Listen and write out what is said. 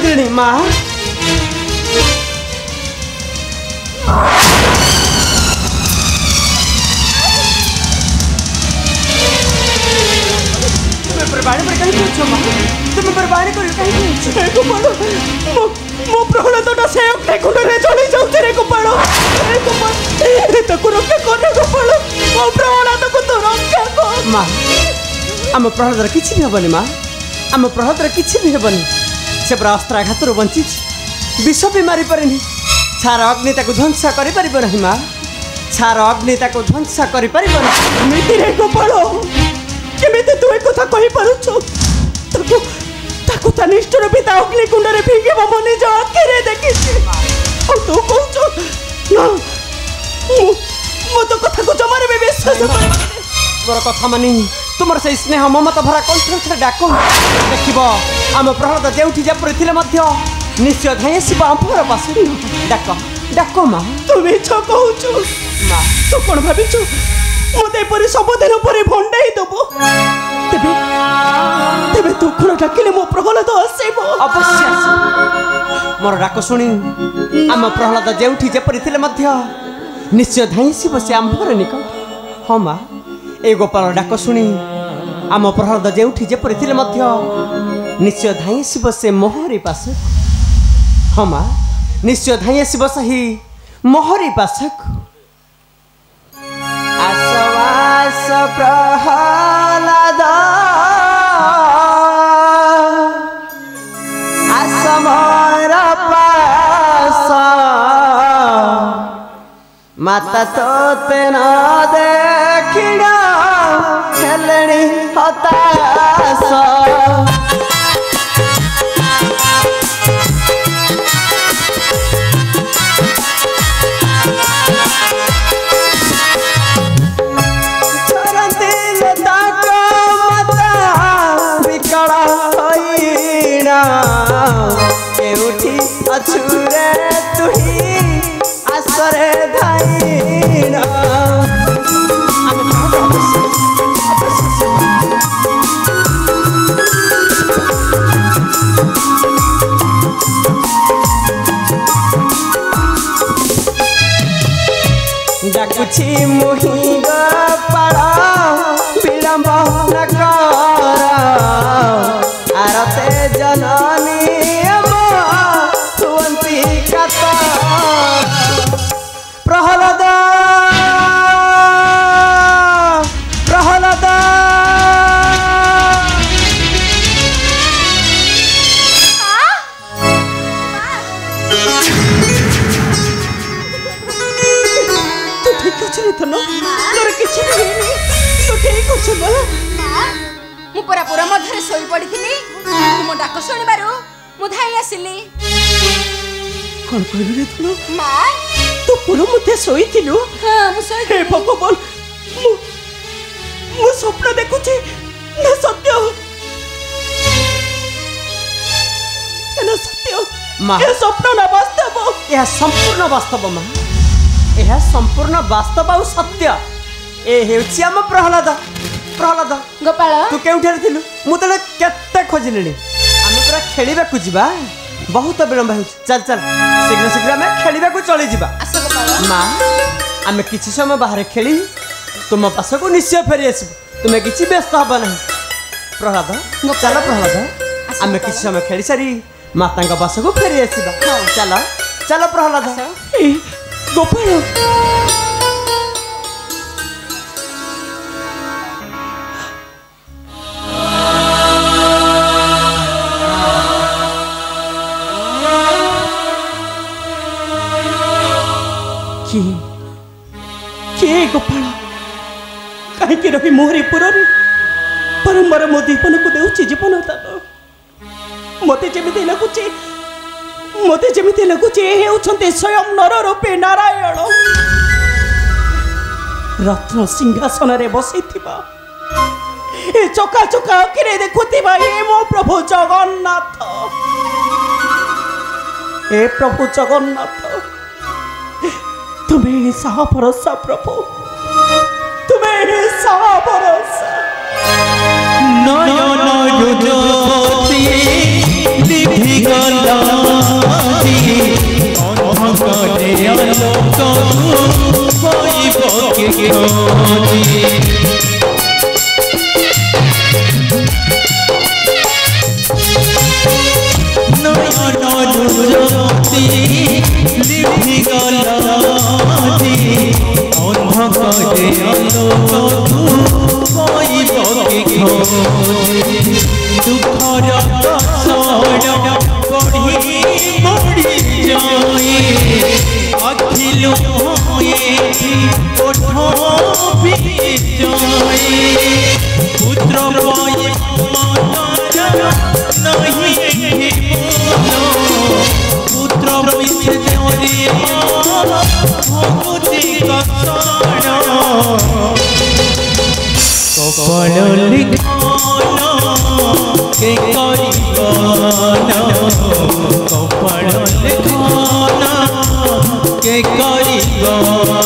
खोजली माँ बर्बादी पर कहीं पूछो माँ तुम बर्बादी कर कहीं पूछो रे गोपाल मो प्रहलादटा से अग्नि कुंड रे चली जाउछ रे गोपाल रे गोपाल ए ताको रक्षा कर रे गोपाल मो प्रहलाद को तो रक्षा कर माँ आम प्रहलादर किछि भी हेबनी माँ आम प्रहलादर किछि भी हेबनी से पूरा अस्त्राघात रो बंची विष भी मारी पारेनी छार अग्नि ताको ध्वंस करि परिबो नहीं माँ छार अग्नि ताको ध्वंस करि परिबो नहीं मिति रे गोपाल केमिति तू एक कथा कहि पारुछु ताको ता निष्ठुर पिता अग्नि कुंड रे फिंगे मो निज आंखि रे देखिछि और तू कहछु ना मो तो कथा को जमारे में विश्वास मोर कथा मानी तुमर से स्नेह ममता भरा कंठ से डाको देखिबो आम प्रहलाद जेउठी जे परिथिले मध्य निश्चय धाय शिव अंपर पासुरी डाको डाको मां तू मिछ कहछु मां तू कोन भाबिछु मोते परि सबदिन परि भंडाई दबो तबे तबे तू कोन डाकिले मो प्रहलाद आसेबो अवश्य आसे मोर डाक सुनी आम प्रहलाद जेउठी जे परिथिले मध्य निश्चय धाई शिव से अंपर निकट हां मां ए गोपाल डाक शुणी आम प्रहलाद जेउठी जे परिथिले मध्य निश्चय धाई शिव से मोहरी पास हाँ माँ निश्चय धाई शिव सही मोहरी पासक आसवास प्रहलाद आसमर पास माता तो तेना देखिना खेलनी हताश केउठी अछुरे तुही आसरे धाइना डाकुछि मुहि गोपाल विलंब न कर आरते जननी तुवंती कथा प्रहलाद प्रहलाद तू ठीक अछि रे तनो तोर किछि नहीं तू ठीक अछि ना मु पूरा पूरा मधरे सोई पड़िथिली तुम डाक सुनिबारु मु धाई आसिली कोन कहलु रे तनो मां तू पूरा मधे सोईथिलु हां मु सोई हे भगवान मु स्वप्न देखुछि ना सत्य ना सत्य मां ए स्वप्न ना वास्तव यह संपूर्ण वास्तव मां यह संपूर्ण वास्तव और सत्य ए हेउछि हम प्रहलाद प्रहलाद गोपाल तू केउठे थिलु मु तले केते खोजिलेनी हम पूरा खेलिबा को जिबा बहुत विलंब हो चल चल शीघ्र शीघ्र में खेलिबा को चली जिबा आस गोपाल मां आमे किछि समय बाहर खेली तुम पास को निश्चय फेरी आसबु तुमे किछि व्यस्त हबा नहीं प्रहलाद चल प्रहलाद आमे किछि समय खेली सारी माता का पास को फेरी आसीबा चल चल प्रहलाद ए गोपाल किए गोपाल कहीं रही मोहरी पुरी बारंबार मो जीवन को देउछि जीवन दान मते जेमिति लगुचे हेउछन्ते स्वयं नर रूपे नारायण रत्न सिंहासन रे बसिथिबा ए चका चका अखिरे देखुथिबा ए मो प्रभु जगन्नाथ ए प्रभु जगन्नाथ तुम्हें साहा भरोसा प्रभु तुम्हें साहा भरोसा नयन ज्योति निभि गला জ্যোতি লিখি গলাটি অন্ধকারে আলো কইব কি ঘটি দুঃখর সড় পড়ি মরি যাই অখিল হয়ে ওঠ যাই পুত্র পাই नहीं पुत्र मिছে দেওরিয়া ভগতি কসনা কপাল লিখানা কে করিবানা কপাল লিখানা কে করিবানা